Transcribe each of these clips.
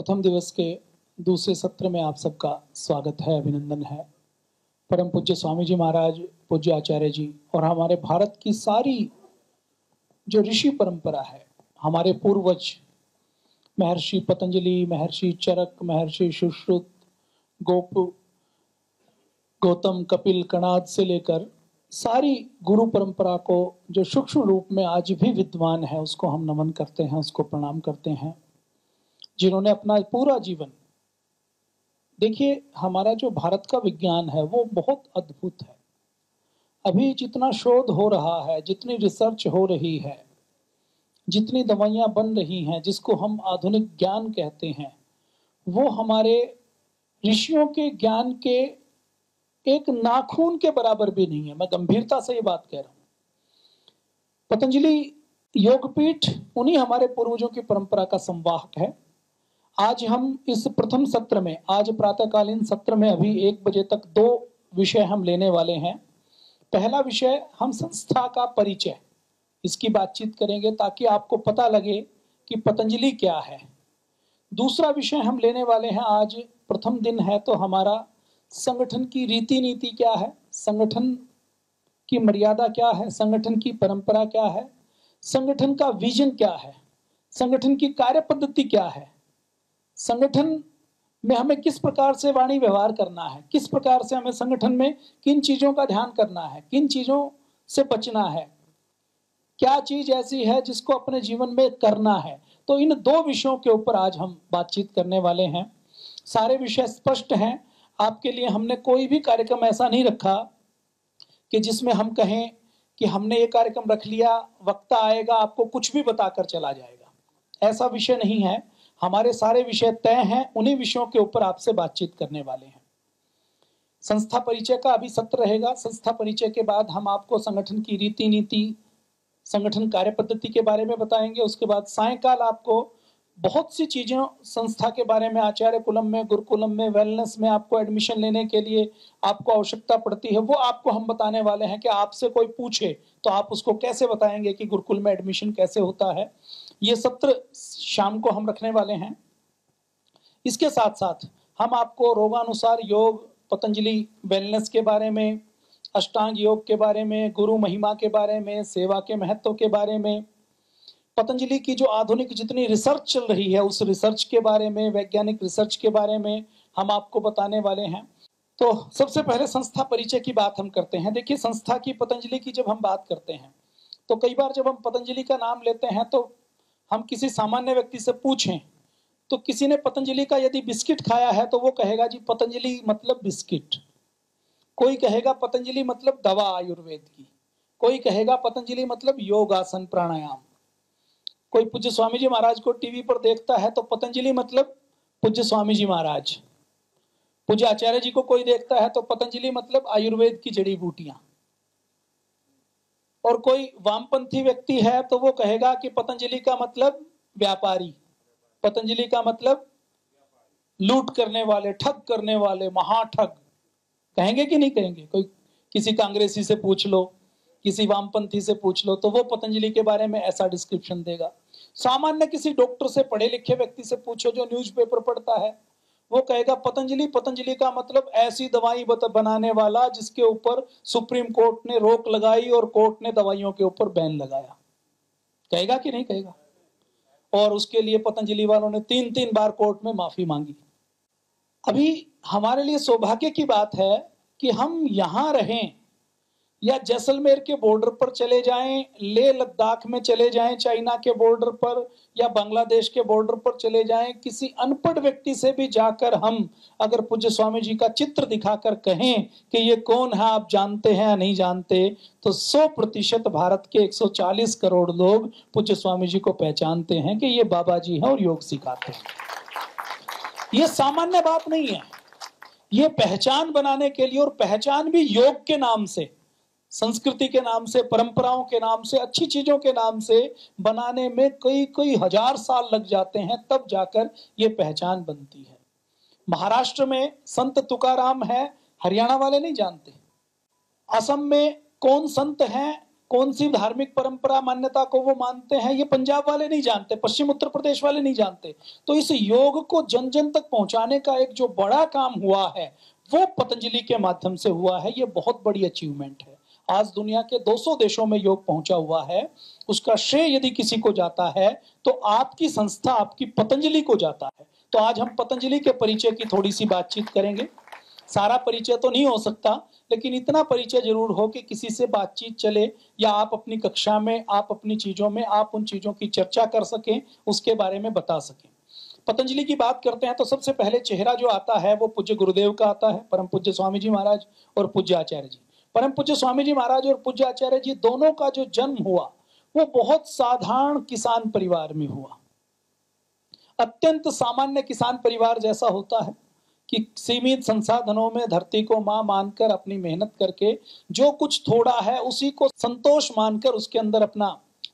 प्रथम दिवस के दूसरे सत्र में आप सबका स्वागत है, अभिनंदन है। परम पूज्य स्वामी जी महाराज, पूज्य आचार्य जी और हमारे भारत की सारी जो ऋषि परंपरा है, हमारे पूर्वज महर्षि पतंजलि, महर्षि चरक, महर्षि सुश्रुत, गौतम, कपिल, कणाद से लेकर सारी गुरु परंपरा को जो सूक्ष्म रूप में आज भी विद्वान है, उसको हम नमन करते हैं, उसको प्रणाम करते हैं, जिन्होंने अपना पूरा जीवन। देखिए, हमारा जो भारत का विज्ञान है वो बहुत अद्भुत है। अभी जितना शोध हो रहा है, जितनी रिसर्च हो रही है, जितनी दवाइयां बन रही हैं, जिसको हम आधुनिक ज्ञान कहते हैं, वो हमारे ऋषियों के ज्ञान के एक नाखून के बराबर भी नहीं है। मैं गंभीरता से ये बात कह रहा हूं। पतंजलि योगपीठ उन्हीं हमारे पूर्वजों की परंपरा का संवाहक है। आज हम इस प्रथम सत्र में, आज प्रातःकालीन सत्र में अभी 1 बजे तक 2 विषय हम लेने वाले हैं। पहला विषय हम संस्था का परिचय, इसकी बातचीत करेंगे ताकि आपको पता लगे कि पतंजलि क्या है। दूसरा विषय हम लेने वाले हैं, आज प्रथम दिन है तो हमारा संगठन की रीति नीति क्या है, संगठन की मर्यादा क्या है, संगठन की परंपरा क्या है, संगठन का विजन क्या है, संगठन की कार्य पद्धति क्या है, संगठन में हमें किस प्रकार से वाणी व्यवहार करना है, किस प्रकार से हमें संगठन में किन चीजों का ध्यान करना है, किन चीजों से बचना है, क्या चीज ऐसी है जिसको अपने जीवन में करना है। तो इन 2 विषयों के ऊपर आज हम बातचीत करने वाले हैं। सारे विषय स्पष्ट हैं। आपके लिए हमने कोई भी कार्यक्रम ऐसा नहीं रखा कि जिसमें हम कहें कि हमने ये कार्यक्रम रख लिया, वक्ता आएगा आपको कुछ भी बताकर चला जाएगा। ऐसा विषय नहीं है। हमारे सारे विषय तय हैं, उन्हीं विषयों के ऊपर आपसे बातचीत करने वाले हैं। संस्था परिचय का अभी सत्र रहेगा। संस्था परिचय के बाद हम आपको संगठन की रीति नीति, संगठन कार्य पद्धति के बारे में बताएंगे। उसके बाद सायंकाल आपको बहुत सी चीजें संस्था के बारे में, आचार्य कुलम में, गुरुकुलम में, वेलनेस में आपको एडमिशन लेने के लिए आपको आवश्यकता पड़ती है, वो आपको हम बताने वाले हैं कि आपसे कोई पूछे तो आप उसको कैसे बताएंगे कि गुरुकुल में एडमिशन कैसे होता है। ये सत्र शाम को हम रखने वाले हैं। इसके साथ साथ हम आपको रोगानुसार योग, पतंजलि वेलनेस के बारे में, अष्टांग योग के बारे में, गुरु महिमा के बारे में, सेवा के महत्व के बारे में, पतंजलि की जो आधुनिक जितनी रिसर्च चल रही है उस रिसर्च के बारे में, वैज्ञानिक रिसर्च के बारे में हम आपको बताने वाले हैं। तो सबसे पहले संस्था परिचय की बात हम करते हैं। देखिए, संस्था की, पतंजलि की जब हम बात करते हैं तो कई बार जब हम पतंजलि का नाम लेते हैं तो हम किसी सामान्य व्यक्ति से पूछें तो किसी ने पतंजलि का यदि बिस्किट खाया है तो वो कहेगा जी पतंजलि मतलब बिस्किट। कोई कहेगा पतंजलि मतलब दवा आयुर्वेद की, कोई कहेगा पतंजलि मतलब योगासन प्राणायाम, कोई पूज्य स्वामी जी महाराज को टीवी पर देखता है तो पतंजलि मतलब पूज्य स्वामी जी महाराज, पूज्य आचार्य जी को कोई देखता है तो पतंजलि मतलब आयुर्वेद की जड़ी बूटियां, और कोई वामपंथी व्यक्ति है तो वो कहेगा कि पतंजलि का मतलब व्यापारी, पतंजलि का मतलब लूट करने वाले, ठग करने वाले, महाठग। कहेंगे कि नहीं कहेंगे? कोई किसी कांग्रेसी से पूछ लो, किसी वामपंथी से पूछ लो तो वो पतंजलि के बारे में ऐसा डिस्क्रिप्शन देगा। सामान्य किसी डॉक्टर से, पढ़े लिखे व्यक्ति से पूछो जो न्यूज़पेपर पढ़ता है, वो कहेगा पतंजलि, पतंजलि का मतलब ऐसी दवाई बनाने वाला जिसके ऊपर सुप्रीम कोर्ट ने रोक लगाई और कोर्ट ने दवाइयों के ऊपर बैन लगाया। कहेगा कि नहीं कहेगा? और उसके लिए पतंजलि वालों ने 3-3 बार कोर्ट में माफी मांगी। अभी हमारे लिए सौभाग्य की बात है कि हम यहां रहें या जैसलमेर के बॉर्डर पर चले जाएं, लेह लद्दाख में चले जाएं, चाइना के बॉर्डर पर या बांग्लादेश के बॉर्डर पर चले जाएं, किसी अनपढ़ व्यक्ति से भी जाकर हम अगर पूज्य स्वामी जी का चित्र दिखाकर कहें कि ये कौन है, आप जानते हैं या नहीं जानते, तो 100% भारत के 140 करोड़ लोग पूज्य स्वामी जी को पहचानते हैं कि ये बाबा जी हैं और योग सिखाते हैं। ये सामान्य बात नहीं है। ये पहचान बनाने के लिए, और पहचान भी योग के नाम से, संस्कृति के नाम से, परंपराओं के नाम से, अच्छी चीजों के नाम से बनाने में कई हजार साल लग जाते हैं, तब जाकर ये पहचान बनती है। महाराष्ट्र में संत तुकाराम है, हरियाणा वाले नहीं जानते। असम में कौन संत हैं, कौन सी धार्मिक परंपरा मान्यता को वो मानते हैं, ये पंजाब वाले नहीं जानते, पश्चिम उत्तर प्रदेश वाले नहीं जानते। तो इस योग को जन जन तक पहुंचाने का एक जो बड़ा काम हुआ है वो पतंजलि के माध्यम से हुआ है। ये बहुत बड़ी अचीवमेंट है। आज दुनिया के 200 देशों में योग पहुंचा हुआ है। उसका श्रेय यदि किसी को जाता है तो आपकी संस्था, आपकी पतंजलि को जाता है। तो आज हम पतंजलि के परिचय की थोड़ी सी बातचीत करेंगे। सारा परिचय तो नहीं हो सकता, लेकिन इतना परिचय जरूर हो कि किसी से बातचीत चले, या आप अपनी कक्षा में, आप अपनी चीजों में, आप उन चीजों की चर्चा कर सकें, उसके बारे में बता सकें। पतंजलि की बात करते हैं तो सबसे पहले चेहरा जो आता है वो पूज्य गुरुदेव का आता है, परम पूज्य स्वामी जी महाराज और पूज्य आचार्य जी। परम पूज्य स्वामी जी महाराज और पूज्य आचार्य जी दोनों का जो जन्म हुआ वो बहुत साधारण किसान परिवार में हुआ। अत्यंत सामान्य किसान परिवार जैसा होता है कि सीमित संसाधनों में धरती को मां मानकर अपनी मेहनत करके जो कुछ थोड़ा है उसी को संतोष मानकर उसके अंदर अपना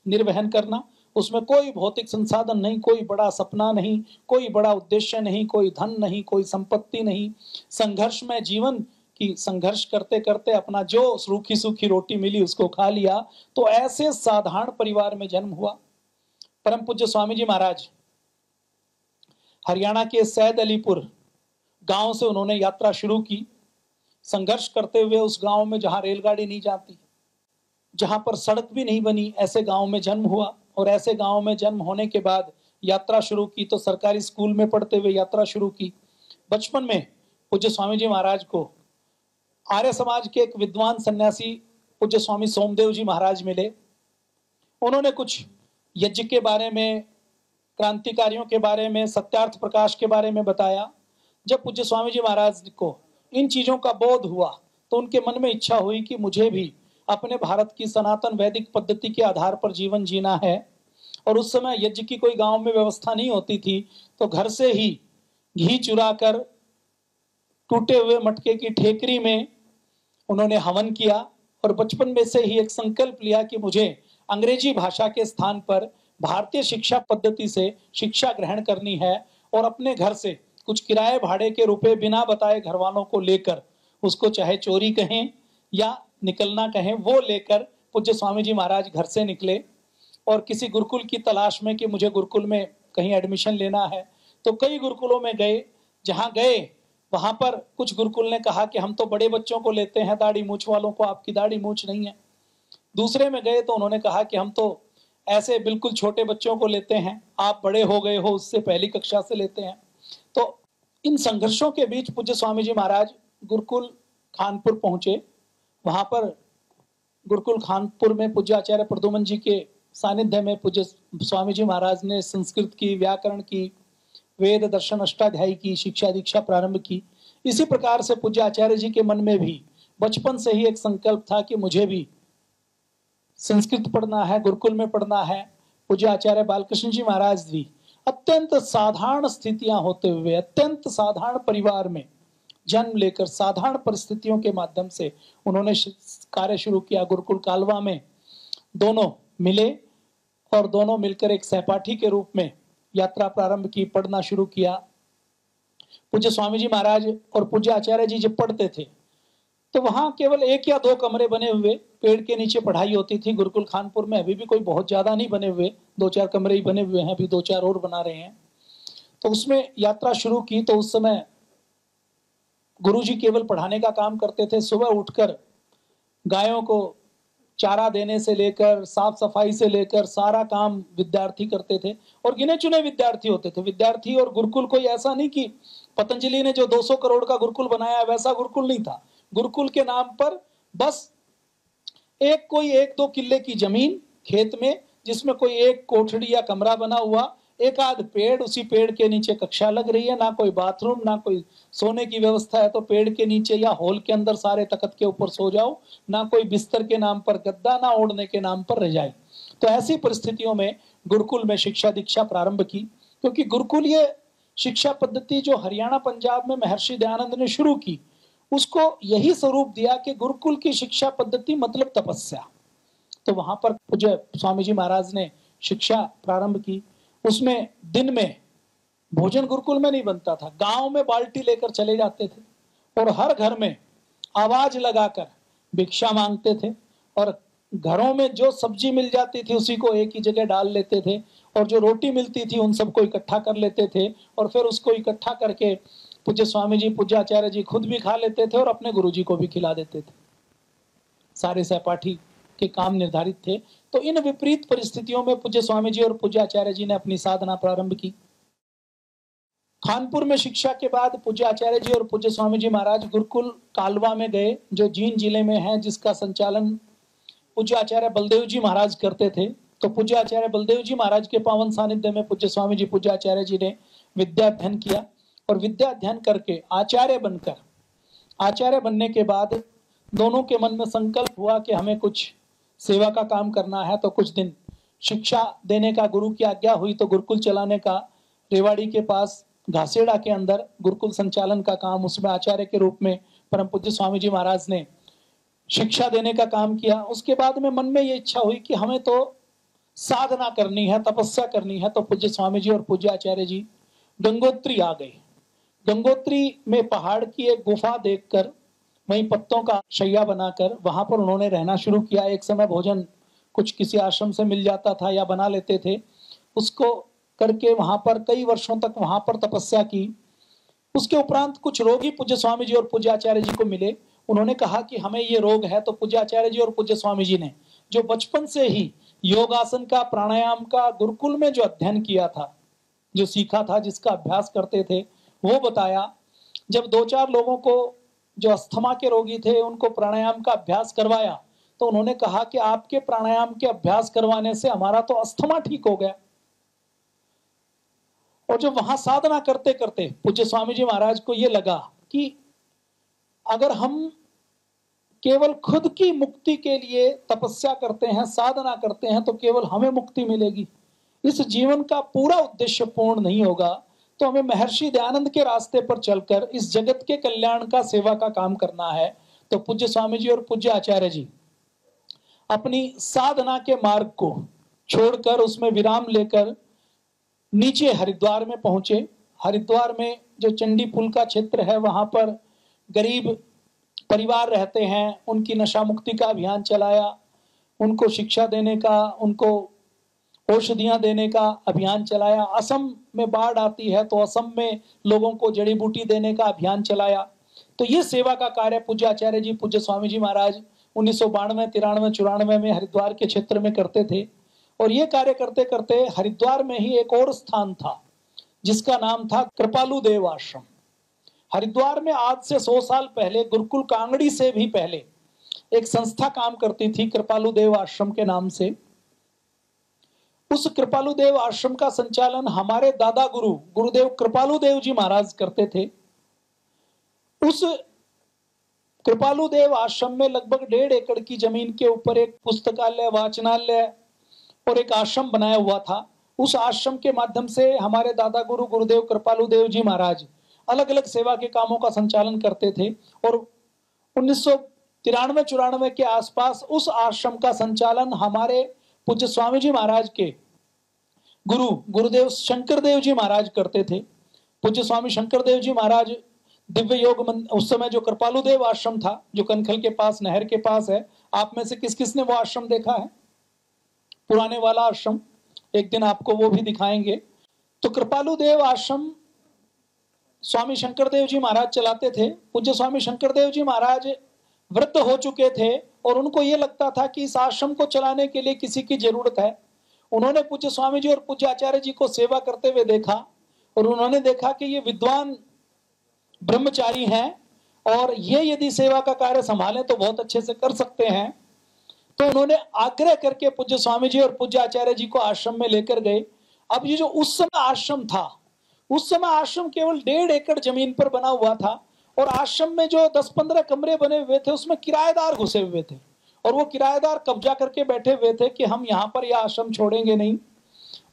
निर्वहन करना। उसमें कोई भौतिक संसाधन नहीं, कोई बड़ा सपना नहीं, कोई बड़ा उद्देश्य नहीं, कोई धन नहीं, कोई संपत्ति नहीं। संघर्ष में जीवन की संघर्ष करते करते अपना जो रूखी सूखी रोटी मिली उसको खा लिया। तो ऐसे साधारण परिवार में जन्म हुआ। परम पूज्य स्वामी जी महाराज हरियाणा के सैद अलीपुर गांव से उन्होंने यात्रा शुरू की, संघर्ष करते हुए उस गांव में जहां रेलगाड़ी नहीं जाती, जहां पर सड़क भी नहीं बनी, ऐसे गांव में जन्म हुआ। और ऐसे गांव में जन्म होने के बाद यात्रा शुरू की तो सरकारी स्कूल में पढ़ते हुए यात्रा शुरू की। बचपन में पूज्य स्वामी जी महाराज को आर्य समाज के एक विद्वान सन्यासी पूज्य स्वामी सोमदेव जी महाराज मिले। उन्होंने कुछ यज्ञ के बारे में, क्रांतिकारियों के बारे में, सत्यार्थ प्रकाश के बारे में बताया। जब पूज्य स्वामी जी महाराज को इन चीजों का बोध हुआ तो उनके मन में इच्छा हुई कि मुझे भी अपने भारत की सनातन वैदिक पद्धति के आधार पर जीवन जीना है। और उस समय यज्ञ की कोई गांव में व्यवस्था नहीं होती थी, तो घर से ही घी चुरा कर टूटे हुए मटके की ठेकरी में उन्होंने हवन किया। और बचपन में से ही एक संकल्प लिया कि मुझे अंग्रेजी भाषा के स्थान पर भारतीय शिक्षा पद्धति से शिक्षा ग्रहण करनी है। और अपने घर से कुछ किराए भाड़े के रुपए बिना बताए घर वालों को लेकर, उसको चाहे चोरी कहें या निकलना कहें, वो लेकर पूज्य स्वामी जी महाराज घर से निकले और किसी गुरुकुल की तलाश में कि मुझे गुरुकुल में कहीं एडमिशन लेना है। तो कई गुरुकुलों में गए, जहां गए वहां पर कुछ गुरुकुल ने कहा कि हम तो बड़े बच्चों को लेते हैं, दाढ़ी मूछ वालों को, आपकी दाढ़ी मूछ नहीं है। दूसरे में गए तो उन्होंने कहा कि हम तो ऐसे बिल्कुल छोटे बच्चों को लेते हैं, आप बड़े हो गए हो उससे पहली कक्षा से लेते हैं। तो इन संघर्षों के बीच पूज्य स्वामी जी महाराज गुरुकुल खानपुर पहुंचे। वहां पर गुरुकुल खानपुर में पूज्य आचार्य प्रद्युमन जी के सानिध्य में पूज्य स्वामी जी महाराज ने संस्कृत की, व्याकरण की, वेद दर्शन अष्टाध्यायी की शिक्षा दीक्षा प्रारंभ की। इसी प्रकार से पूज्य आचार्य जी के मन में भी बचपन से ही एक संकल्प था कि मुझे भी संस्कृत पढ़ना है, गुरुकुल में पढ़ना है। पूज्य आचार्य बालकृष्ण जी महाराज भी अत्यंत साधारण स्थितियां होते हुए, अत्यंत साधारण परिवार में जन्म लेकर साधारण परिस्थितियों के माध्यम से उन्होंने कार्य शुरू किया। गुरुकुल कालवा में दोनों मिले और दोनों मिलकर एक सहपाठी के रूप में यात्रा प्रारंभ की, पढ़ना शुरू किया। पूज्य स्वामी जी महाराज और पूज्य आचार्य जी जब पढ़ते थे तो वहां केवल 1 या 2 कमरे बने हुए, पेड़ के नीचे पढ़ाई होती थी। गुरुकुल खानपुर में अभी भी कोई बहुत ज्यादा नहीं बने हुए, 2-4 कमरे ही बने हुए हैं, अभी 2-4 और बना रहे हैं। तो उसमें यात्रा शुरू की। तो उस समय गुरुजी केवल पढ़ाने का काम करते थे। सुबह उठकर गायों को चारा देने से लेकर, साफ सफाई से लेकर सारा काम विद्यार्थी करते थे। और गिने चुने विद्यार्थी होते थे। विद्यार्थी और गुरुकुल कोई ऐसा नहीं कि पतंजलि ने जो 200 करोड़ का गुरुकुल बनाया वैसा गुरुकुल नहीं था। गुरुकुल के नाम पर बस कोई 1-2 किल्ले की जमीन खेत में, जिसमें कोई एक कोठड़ी या कमरा बना हुआ, एक आध पेड़, उसी पेड़ के नीचे कक्षा लग रही है, ना कोई बाथरूम, ना कोई सोने की व्यवस्था है तो पेड़ के नीचे या हॉल के अंदर सारे तख्त के ऊपर सो जाओ, ना कोई बिस्तर के नाम पर गद्दा, ना ओढ़ने के नाम पर रजाई। तो ऐसी परिस्थितियों में गुरुकुल में शिक्षा दीक्षा प्रारंभ की। क्योंकि गुरुकुल ये शिक्षा पद्धति जो हरियाणा पंजाब में महर्षि दयानंद ने शुरू की, उसको यही स्वरूप दिया कि गुरुकुल की शिक्षा पद्धति मतलब तपस्या। तो वहां पर पूज्य स्वामी जी महाराज ने शिक्षा प्रारंभ की। उसमें दिन में भोजन गुरुकुल में नहीं बनता था, गांव में बाल्टी लेकर चले जाते थे और हर घर में आवाज लगाकर भिक्षा मांगते थे। और घरों में जो सब्जी मिल जाती थी उसी को एक ही जगह डाल लेते थे, और जो रोटी मिलती थी उन सबको इकट्ठा कर लेते थे, और फिर उसको इकट्ठा करके पूज्य स्वामी जी, पूज्य आचार्य जी खुद भी खा लेते थे और अपने गुरु जी को भी खिला देते थे। सारे सहपाठी के काम निर्धारित थे। तो इन विपरीत परिस्थितियों में पूज्य स्वामी जी और पूज्य आचार्य जी ने अपनी साधना प्रारंभ की। कानपुर में शिक्षा के बाद पूज्य आचार्य जी और पूज्य स्वामी जी महाराज गुरुकुल कालवा में गए, जो जींद जिले में है, जिसका संचालन पूज्य आचार्य बलदेव जी महाराज करते थे। तो पूज्य आचार्य बलदेव जी महाराज के पावन सानिध्य में पूज्य स्वामी जी, पूज्य आचार्य जी ने विद्या अध्ययन किया, और विद्या अध्ययन करके आचार्य बनने के बाद दोनों के मन में संकल्प हुआ कि हमें कुछ सेवा का काम करना है। तो कुछ दिन शिक्षा देने का गुरु की आज्ञा हुई, तो गुरुकुल चलाने का रेवाड़ी के पास घासेड़ा के अंदर गुरुकुल संचालन का काम, उसमें आचार्य के रूप में परम पूज्य स्वामी जी महाराज ने शिक्षा देने का काम किया। उसके बाद में मन में ये इच्छा हुई कि हमें तो साधना करनी है, तपस्या करनी है। तो पूज्य स्वामी जी और पूज्य आचार्य जी गंगोत्री आ गए। गंगोत्री में पहाड़ की एक गुफा देखकर वहीं पत्तों का शैया बनाकर वहां पर उन्होंने रहना शुरू किया। एक समय भोजन कुछ किसी आश्रम से मिल जाता था या बना लेते थे, उसको करके वहां पर कई वर्षों तक वहां पर तपस्या की। उसके उपरांत कुछ रोगी पूज्य स्वामी जी और पूज्य आचार्य जी को मिले। उन्होंने कहा कि हमें ये रोग है। तो पूज्य आचार्य जी और पूज्य स्वामी जी ने, जो बचपन से ही योगासन का, प्राणायाम का गुरुकुल में जो अध्ययन किया था, जो सीखा था, जिसका अभ्यास करते थे, वो बताया। जब 2-4 लोगों को जो अस्थमा के रोगी थे उनको प्राणायाम का अभ्यास करवाया, तो उन्होंने कहा कि आपके प्राणायाम के अभ्यास करवाने से हमारा तो अस्थमा ठीक हो गया। और जब वहां साधना करते करते पूज्य स्वामी जी महाराज को यह लगा कि अगर हम केवल खुद की मुक्ति के लिए तपस्या करते हैं, साधना करते हैं, तो केवल हमें मुक्ति मिलेगी, इस जीवन का पूरा उद्देश्य पूर्ण नहीं होगा। तो हमें महर्षि दयानंद के रास्ते पर चलकर इस जगत के कल्याण का, सेवा का काम करना है। तो पूज्य स्वामी जी और पूज्य आचार्य जी अपनी साधना के मार्ग को छोड़कर, उसमें विराम लेकर नीचे हरिद्वार में पहुंचे। हरिद्वार में जो चंडी पुल का क्षेत्र है, वहां पर गरीब परिवार रहते हैं, उनकी नशा मुक्ति का अभियान चलाया, उनको शिक्षा देने का, उनको औषधियां देने का अभियान चलाया। असम में बाढ़ आती है तो असम में लोगों को जड़ी बूटी देने का अभियान चलाया। तो ये सेवा का कार्य पूज्य आचार्य जी, पूज्य स्वामी जी महाराज 1992, 93, 94 में हरिद्वार के क्षेत्र में करते थे। और ये कार्य करते करते हरिद्वार में ही एक और स्थान था जिसका नाम था कृपालु देव आश्रम। हरिद्वार में आज से 100 साल पहले, गुरुकुल कांगड़ी से भी पहले, एक संस्था काम करती थी कृपालु देव आश्रम के नाम से। उस कृपालु देव आश्रम का संचालन हमारे दादा गुरु गुरुदेव कृपालु देव जी महाराज करते थे। उस कृपालु देव आश्रम में लगभग 1.5 एकड़ की जमीन के ऊपर एक पुस्तकालय, वाचनालय और एक आश्रम बनाया हुआ था। उस आश्रम के माध्यम से हमारे दादा गुरु गुरुदेव कृपालु देव जी महाराज अलग अलग सेवा के कामों का संचालन करते थे। और 1993-94 के आसपास उस आश्रम का संचालन हमारे पूज्य स्वामी जी महाराज के गुरु गुरुदेव शंकर देव जी महाराज करते थे। पूज्य स्वामी शंकर देव जी महाराज दिव्य योग उस समय जो कृपालु देव आश्रम था, जो कनखल के पास, नहर के पास है, आप में से किस किस ने वो आश्रम देखा है? पुराने वाला आश्रम, एक दिन आपको वो भी दिखाएंगे। तो कृपालु देव आश्रम स्वामी शंकर देव जी महाराज चलाते थे। पूज्य स्वामी शंकर देव जी महाराज वृद्ध हो चुके थे और उनको ये लगता था कि इस आश्रम को चलाने के लिए किसी की जरूरत है। उन्होंने पूज्य स्वामी जी और पूज्य आचार्य जी को सेवा करते हुए देखा और उन्होंने देखा कि ये विद्वान ब्रह्मचारी हैं और ये यदि सेवा का कार्य संभालें तो बहुत अच्छे से कर सकते हैं। तो उन्होंने आग्रह करके पूज्य स्वामी जी और पूज्य आचार्य जी को आश्रम में लेकर गए। अब ये जो उस समय आश्रम था, उस समय आश्रम केवल 1.5 एकड़ जमीन पर बना हुआ था और आश्रम में जो 10-15 कमरे बने हुए थे उसमें किराएदार घुसे हुए थे और वो किराएदार कब्जा करके बैठे हुए थे कि हम यहाँ पर यह आश्रम छोड़ेंगे नहीं।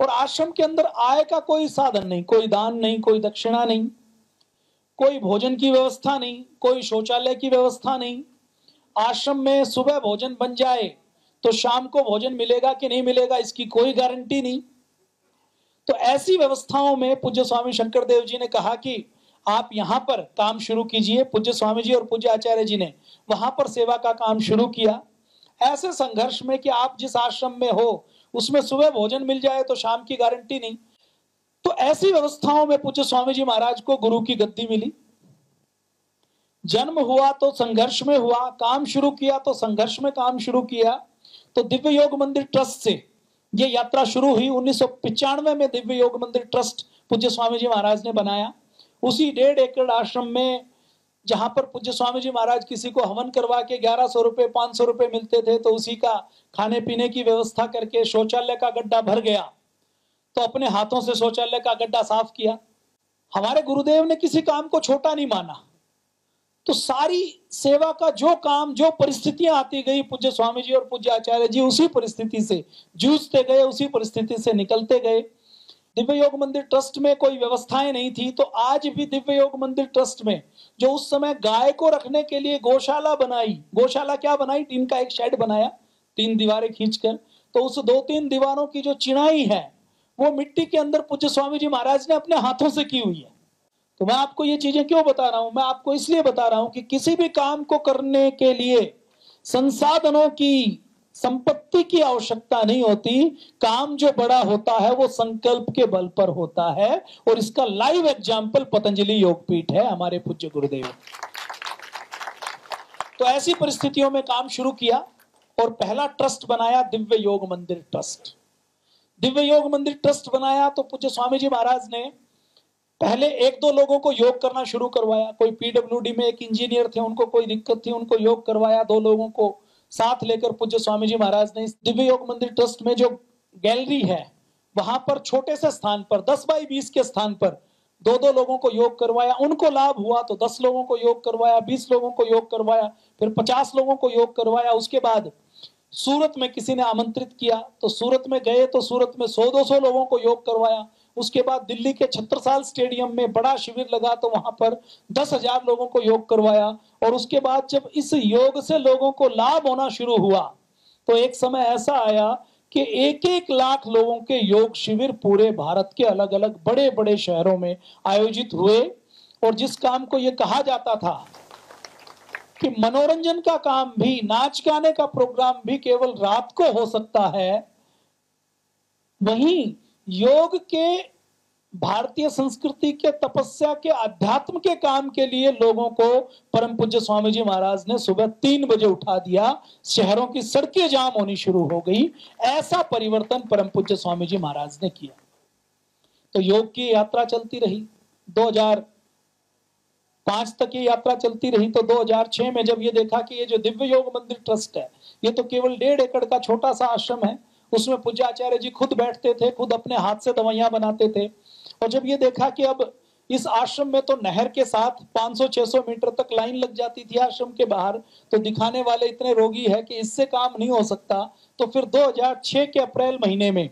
और आश्रम के अंदर आय का कोई साधन नहीं, कोई दान नहीं, कोई दक्षिणा नहीं, कोई भोजन की व्यवस्था नहीं, कोई शौचालय की व्यवस्था नहीं। आश्रम में सुबह भोजन बन जाए तो शाम को भोजन मिलेगा कि नहीं मिलेगा इसकी कोई गारंटी नहीं। तो ऐसी व्यवस्थाओं में पूज्य स्वामी शंकर देव जी ने कहा कि आप यहां पर काम शुरू कीजिए। पूज्य स्वामी जी और पूज्य आचार्य जी ने वहां पर सेवा का काम शुरू किया। ऐसे संघर्ष में कि आप जिस आश्रम में हो उसमें सुबह भोजन मिल जाए तो शाम की गारंटी नहीं, तो ऐसी व्यवस्थाओं में पूज्य स्वामी जी महाराज को गुरु की गद्दी मिली। जन्म हुआ तो संघर्ष में हुआ, काम शुरू किया तो संघर्ष में काम शुरू किया। तो दिव्य योग मंदिर ट्रस्ट से ये यात्रा शुरू हुई। 1995 में दिव्य योग मंदिर ट्रस्ट पूज्य स्वामी जी महाराज ने बनाया। उसी 1.5 एकड़ आश्रम में जहां पर पूज्य स्वामी जी महाराज किसी को हवन करवा के 1100 रुपए 500 रुपए मिलते थे, तो उसी का खाने पीने की व्यवस्था करके शौचालय का गड्ढा भर गया तो अपने हाथों से शौचालय का गड्ढा साफ किया। हमारे गुरुदेव ने किसी काम को छोटा नहीं माना। तो सारी सेवा का जो काम, जो परिस्थितियां आती गई, पूज्य स्वामी जी और पूज्य आचार्य जी उसी परिस्थिति से जूझते गए, उसी परिस्थिति से निकलते गए। दिव्य योग मंदिर ट्रस्ट में कोई व्यवस्थाएं नहीं थी, तो आज भी दिव्य योग मंदिर ट्रस्ट में जो उस समय गाय को रखने के लिए गौशाला बनाई, गौशाला क्या बनाई, टीन का एक शेड बनाया 3 दीवारें खींचकर, तो उस 2-3 दीवारों की जो चिनाई है वो मिट्टी के अंदर पूज्य स्वामी जी महाराज ने अपने हाथों से की हुई है। तो मैं आपको ये चीजें क्यों बता रहा हूं? मैं आपको इसलिए बता रहा हूं कि किसी भी काम को करने के लिए संसाधनों की, संपत्ति की आवश्यकता नहीं होती। काम जो बड़ा होता है वो संकल्प के बल पर होता है, और इसका लाइव एग्जाम्पल पतंजलि योगपीठ है, हमारे पूज्य गुरुदेव। तो ऐसी परिस्थितियों में काम शुरू किया और पहला ट्रस्ट बनाया दिव्य योग मंदिर ट्रस्ट। दिव्य योग मंदिर ट्रस्ट बनाया तो पूज्य स्वामी जी महाराज ने पहले 1-2 लोगों को योग करना शुरू करवाया। कोई पीडब्ल्यूडी में एक इंजीनियर थे, उनको कोई दिक्कत थी, उनको योग करवाया। 2 लोगों को साथ लेकर पूज्य स्वामी जी महाराज ने दिव्य योग मंदिर ट्रस्ट में जो गैलरी है वहां पर छोटे से स्थान पर 10 बाई 20 के स्थान पर 2-2 लोगों को योग करवाया। उनको लाभ हुआ तो 10 लोगों को योग करवाया, 20 लोगों को योग करवाया, फिर 50 लोगों को योग करवाया। उसके बाद सूरत में किसी ने आमंत्रित किया तो सूरत में गए तो सूरत में 100-200 लोगों को योग करवाया। उसके बाद दिल्ली के छत्रसाल स्टेडियम में बड़ा शिविर लगा तो वहां पर 10,000 लोगों को योग करवाया। और उसके बाद जब इस योग से लोगों को लाभ होना शुरू हुआ तो एक समय ऐसा आया कि 1-1 लाख लोगों के योग शिविर पूरे भारत के अलग अलग बड़े बड़े शहरों में आयोजित हुए। और जिस काम को यह कहा जाता था कि मनोरंजन का काम भी, नाच गाने का प्रोग्राम भी केवल रात को हो सकता है, वहीं योग के, भारतीय संस्कृति के, तपस्या के, अध्यात्म के काम के लिए लोगों को परम पूज्य स्वामी जी महाराज ने सुबह 3 बजे उठा दिया। शहरों की सड़कें जाम होनी शुरू हो गई। ऐसा परिवर्तन परम पूज्य स्वामी जी महाराज ने किया। तो योग की यात्रा चलती रही, 2005 तक ये यात्रा चलती रही। तो 2006 में जब ये देखा कि ये जो दिव्य योग मंदिर ट्रस्ट है ये तो केवल 1.5 एकड़ का छोटा सा आश्रम है, उसमें पूज्य आचार्य जी खुद बैठते थे, खुद अपने हाथ से दवाइयां बनाते थे। और जब ये देखा कि अब इस आश्रम में तो नहर के साथ 500-600 मीटर तक लाइन लग जाती थी आश्रम के बाहर, तो दिखाने वाले इतने रोगी है कि इससे काम नहीं हो सकता। तो फिर 2006 के अप्रैल महीने में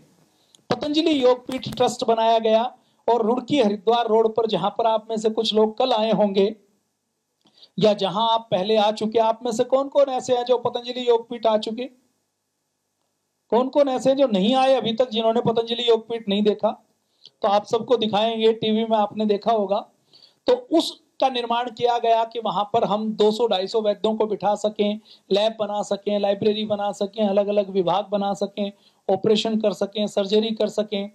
पतंजलि योगपीठ ट्रस्ट बनाया गया। और रुड़की हरिद्वार रोड पर, जहां पर आप में से कुछ लोग कल आए होंगे या जहां आप पहले आ चुके, आप में से कौन कौन ऐसे हैं जो पतंजलि योगपीठ आ चुके? कौन कौन ऐसे जो नहीं आए अभी तक, जिन्होंने पतंजलि योगपीठ नहीं देखा? तो आप सबको दिखाएंगे, टीवी में आपने देखा होगा। तो उसका निर्माण किया गया कि वहां पर हम 200-250 वैद्यों को बिठा सकें, लैब बना सकें, लाइब्रेरी बना सकें, अलग अलग विभाग बना सकें, ऑपरेशन कर सकें, सर्जरी कर सकें।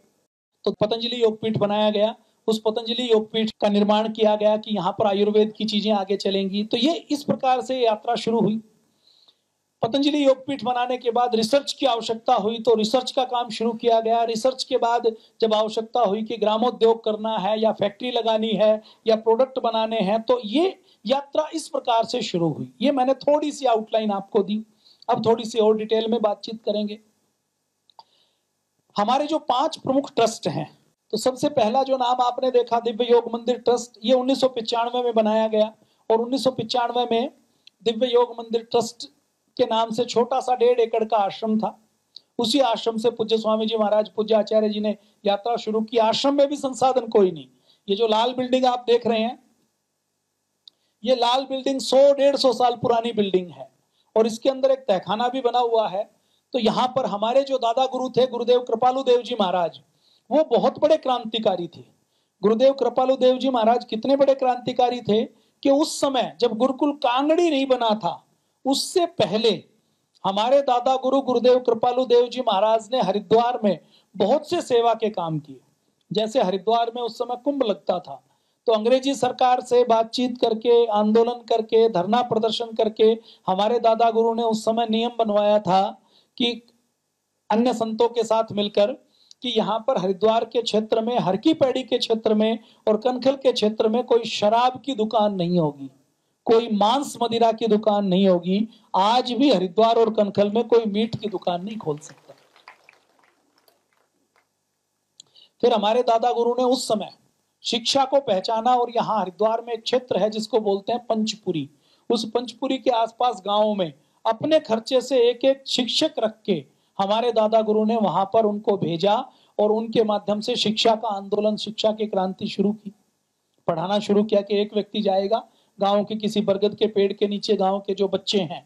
तो पतंजलि योगपीठ बनाया गया। उस पतंजलि योगपीठ का निर्माण किया गया कि यहाँ पर आयुर्वेद की चीजें आगे चलेंगी। तो ये इस प्रकार से यात्रा शुरू हुई। पतंजलि योगपीठ बनाने के बाद रिसर्च की आवश्यकता हुई तो रिसर्च का काम शुरू किया गया। रिसर्च के बाद जब आवश्यकता हुई कि ग्रामोद्योग करना है या फैक्ट्री लगानी है या प्रोडक्ट बनाने हैं, तो ये यात्रा इस प्रकार से शुरू हुई। ये मैंने थोड़ी सी आउटलाइन आपको दी, अब थोड़ी सी और डिटेल में बातचीत करेंगे। हमारे जो 5 प्रमुख ट्रस्ट हैं, तो सबसे पहला जो नाम आपने देखा दिव्य योग मंदिर ट्रस्ट, ये 1995 में बनाया गया। और 1995 में दिव्य योग मंदिर ट्रस्ट के नाम से छोटा सा 1.5 एकड़ का आश्रम था। उसी आश्रम से पूज्य स्वामी जी महाराज, पूज्य आचार्य जी ने यात्रा शुरू की। आश्रम में भी संसाधन कोई नहीं। ये जो लाल बिल्डिंग आप देख रहे हैं, ये लाल बिल्डिंग 100-150 साल पुरानी बिल्डिंग है और इसके अंदर एक तहखाना भी बना हुआ है। तो यहाँ पर हमारे जो दादा गुरु थे गुरुदेव कृपालु देव जी महाराज, वो बहुत बड़े क्रांतिकारी थे। गुरुदेव कृपालु देव जी महाराज कितने बड़े क्रांतिकारी थे कि उस समय जब गुरुकुल कांगड़ी नहीं बना था, उससे पहले हमारे दादा गुरु गुरुदेव कृपालु देव जी महाराज ने हरिद्वार में बहुत से सेवा के काम किए। जैसे हरिद्वार में उस समय कुंभ लगता था, तो अंग्रेजी सरकार से बातचीत करके, आंदोलन करके, धरना प्रदर्शन करके हमारे दादा गुरु ने उस समय नियम बनवाया था कि अन्य संतों के साथ मिलकर कि यहाँ पर हरिद्वार के क्षेत्र में, हर की पैड़ी के क्षेत्र में और कनखल के क्षेत्र में कोई शराब की दुकान नहीं होगी, कोई मांस मदिरा की दुकान नहीं होगी। आज भी हरिद्वार और कनखल में कोई मीट की दुकान नहीं खोल सकता। फिर हमारे दादा गुरु ने उस समय शिक्षा को पहचाना और यहाँ हरिद्वार में एक क्षेत्र है जिसको बोलते हैं पंचपुरी। उस पंचपुरी के आसपास गांवों में अपने खर्चे से एक एक शिक्षक रख के हमारे दादा गुरु ने वहां पर उनको भेजा और उनके माध्यम से शिक्षा का आंदोलन, शिक्षा की क्रांति शुरू की। पढ़ाना शुरू किया कि एक व्यक्ति जाएगा गांव के किसी बरगद के पेड़ के नीचे, गांव के जो बच्चे हैं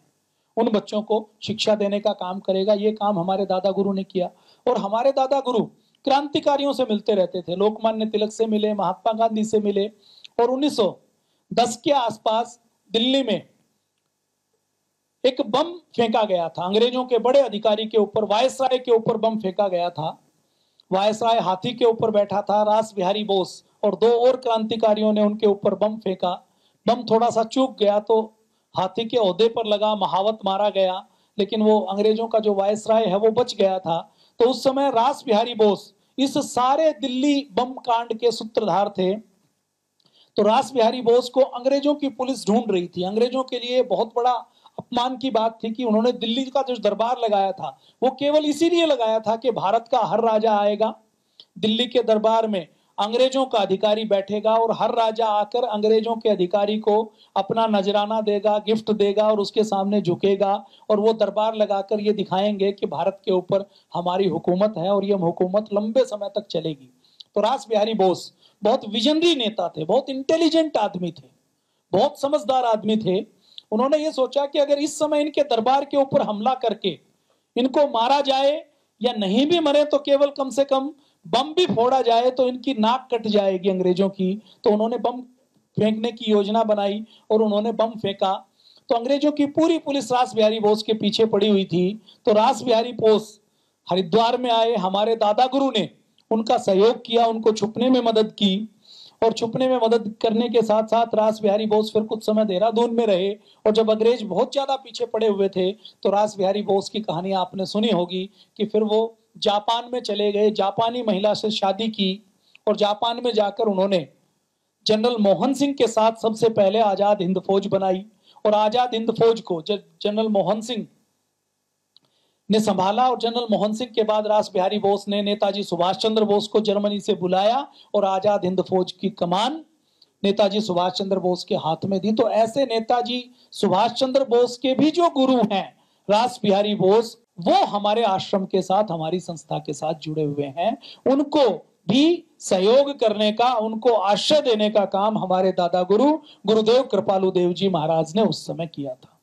उन बच्चों को शिक्षा देने का काम करेगा। ये काम हमारे दादा गुरु ने किया। और हमारे दादा गुरु क्रांतिकारियों से मिलते रहते थे। लोकमान्य तिलक से मिले, महात्मा गांधी से मिले। और 1910 के आसपास दिल्ली में एक बम फेंका गया था, अंग्रेजों के बड़े अधिकारी के ऊपर, वायसराय के ऊपर बम फेंका गया था। वायसराय हाथी के ऊपर बैठा था, रास बिहारी बोस और दो और क्रांतिकारियों ने उनके ऊपर बम फेंका। बम थोड़ा सा चूक गया तो हाथी के ओहदे पर लगा, महावत मारा गया, लेकिन वो अंग्रेजों का जो वायसराय है वो बच गया था। तो उस समय रास बिहारी बोस इस सारे दिल्ली बम कांड के सूत्रधार थे। तो रास बिहारी बोस को अंग्रेजों की पुलिस ढूंढ रही थी। अंग्रेजों के लिए बहुत बड़ा अपमान की बात थी कि उन्होंने दिल्ली का जो दरबार लगाया था वो केवल इसीलिए लगाया था कि भारत का हर राजा आएगा दिल्ली के दरबार में, अंग्रेजों का अधिकारी बैठेगा और हर राजा आकर अंग्रेजों के अधिकारी को अपना नजराना देगा, गिफ्ट देगा और उसके सामने झुकेगा और वो दरबार लगाकर ये दिखाएंगे कि भारत के ऊपर हमारी हुकूमत है और ये हुकूमत लंबे समय तक चलेगी। तो रास बिहारी बोस बहुत विजनरी नेता थे, बहुत इंटेलिजेंट आदमी थे, बहुत समझदार आदमी थे। उन्होंने ये सोचा कि अगर इस समय इनके दरबार के ऊपर हमला करके इनको मारा जाए या नहीं भी मरे तो केवल कम से कम बम भी फोड़ा जाए तो इनकी नाक कट जाएगी अंग्रेजों की। तो उन्होंने बम फेंकने की योजना बनाई और उन्होंने बम फेंका। तो अंग्रेजों की पूरी पुलिस रास बिहारी बोस के पीछे पड़ी हुई थी। तो रास बिहारी बोस हरिद्वार में आए, हमारे दादा गुरु ने उनका सहयोग किया, उनको छुपने में मदद की। और छुपने में मदद करने के साथ साथ रास बिहारी बोस फिर कुछ समय देहरादून में रहे। और जब अंग्रेज बहुत ज्यादा पीछे पड़े हुए थे तो रास बिहारी बोस की कहानी आपने सुनी होगी कि फिर वो जापान में चले गए, जापानी महिला से शादी की और जापान में जाकर उन्होंने जनरल मोहन सिंह के साथ सबसे पहले आजाद हिंद फौज बनाई। और आजाद हिंद फौज को जनरल मोहन सिंह ने संभाला। और जनरल मोहन सिंह के बाद रास बिहारी बोस ने नेताजी सुभाष चंद्र बोस को जर्मनी से बुलाया और आजाद हिंद फौज की कमान नेताजी सुभाष चंद्र बोस के हाथ में दी। तो ऐसे नेताजी सुभाष चंद्र बोस के भी जो गुरु हैं रास बिहारी बोस, वो हमारे आश्रम के साथ, हमारी संस्था के साथ जुड़े हुए हैं। उनको भी सहयोग करने का, उनको आश्रय देने का काम हमारे दादा गुरु गुरुदेव कृपालु देव जी महाराज ने उस समय किया था।